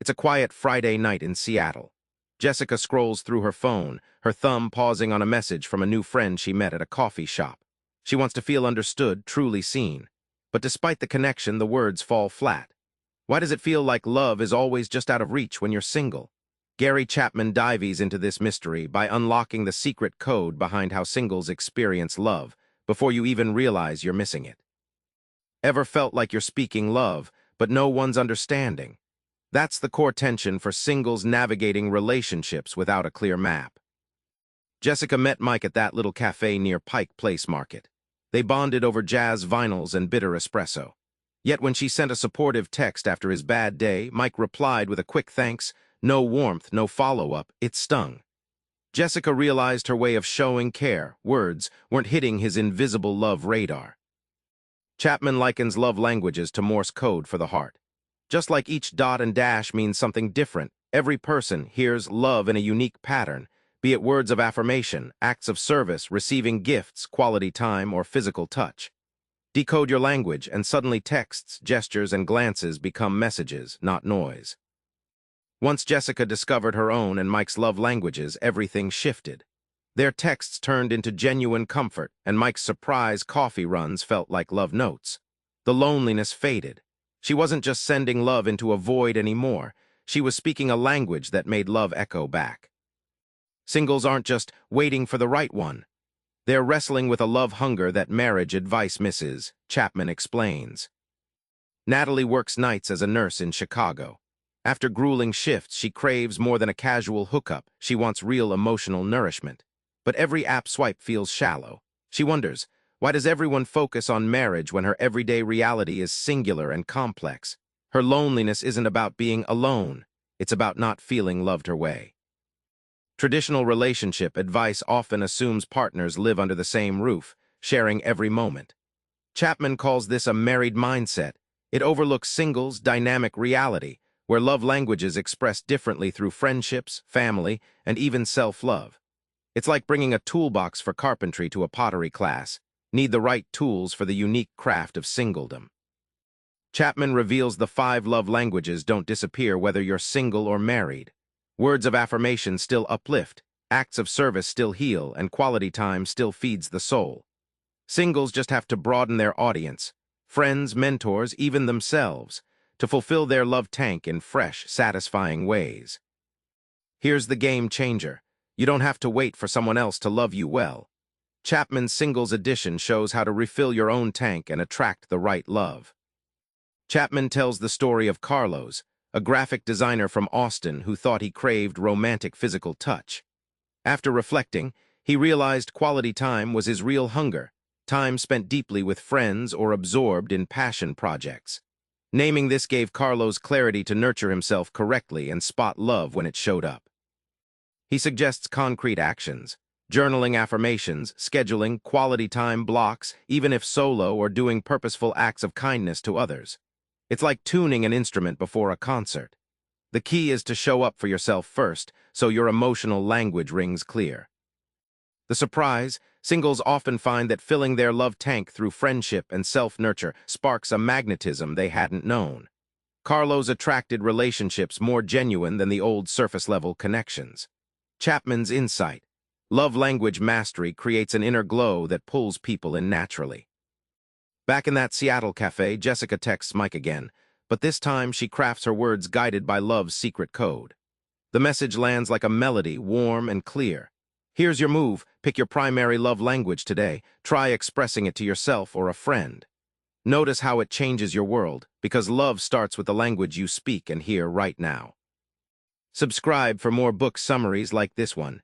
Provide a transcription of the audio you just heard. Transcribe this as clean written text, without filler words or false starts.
It's a quiet Friday night in Seattle. Jessica scrolls through her phone, her thumb pausing on a message from a new friend she met at a coffee shop. She wants to feel understood, truly seen. But despite the connection, the words fall flat. Why does it feel like love is always just out of reach when you're single? Gary Chapman dives into this mystery by unlocking the secret code behind how singles experience love before you even realize you're missing it. Ever felt like you're speaking love, but no one's understanding? That's the core tension for singles navigating relationships without a clear map. Jessica met Mike at that little cafe near Pike Place Market. They bonded over jazz vinyls and bitter espresso. Yet when she sent a supportive text after his bad day, Mike replied with a quick thanks. No warmth, no follow-up. It stung. Jessica realized her way of showing care, words, weren't hitting his invisible love radar. Chapman likens love languages to Morse code for the heart. Just like each dot and dash means something different, every person hears love in a unique pattern, be it words of affirmation, acts of service, receiving gifts, quality time, or physical touch. Decode your language, and suddenly texts, gestures, and glances become messages, not noise. Once Jessica discovered her own and Mike's love languages, everything shifted. Their texts turned into genuine comfort, and Mike's surprise coffee runs felt like love notes. The loneliness faded. She wasn't just sending love into a void anymore. She was speaking a language that made love echo back. Singles aren't just waiting for the right one. They're wrestling with a love hunger that marriage advice misses, Chapman explains. Natalie works nights as a nurse in Chicago. After grueling shifts, she craves more than a casual hookup. She wants real emotional nourishment. But every app swipe feels shallow. She wonders, why does everyone focus on marriage when her everyday reality is singular and complex? Her loneliness isn't about being alone. It's about not feeling loved her way. Traditional relationship advice often assumes partners live under the same roof, sharing every moment. Chapman calls this a married mindset. It overlooks singles' dynamic reality, where love languages express differently through friendships, family, and even self-love. It's like bringing a toolbox for carpentry to a pottery class. Need the right tools for the unique craft of singledom. Chapman reveals the 5 love languages don't disappear whether you're single or married. Words of affirmation still uplift, acts of service still heal, and quality time still feeds the soul. Singles just have to broaden their audience, friends, mentors, even themselves, to fulfill their love tank in fresh, satisfying ways. Here's the game changer. You don't have to wait for someone else to love you well. Chapman's Singles Edition shows how to refill your own tank and attract the right love. Chapman tells the story of Carlos, a graphic designer from Austin who thought he craved romantic physical touch. After reflecting, he realized quality time was his real hunger, time spent deeply with friends or absorbed in passion projects. Naming this gave Carlos clarity to nurture himself correctly and spot love when it showed up. He suggests concrete actions, journaling affirmations, scheduling quality time blocks, even if solo, or doing purposeful acts of kindness to others. It's like tuning an instrument before a concert. The key is to show up for yourself first, so your emotional language rings clear. The surprise, singles often find that filling their love tank through friendship and self-nurture sparks a magnetism they hadn't known. Carlos attracted relationships more genuine than the old surface-level connections. Chapman's insight. Love language mastery creates an inner glow that pulls people in naturally. Back in that Seattle cafe, Jessica texts Mike again, but this time she crafts her words guided by love's secret code. The message lands like a melody, warm and clear. Here's your move. Pick your primary love language today. Try expressing it to yourself or a friend. Notice how it changes your world, because love starts with the language you speak and hear right now. Subscribe for more book summaries like this one.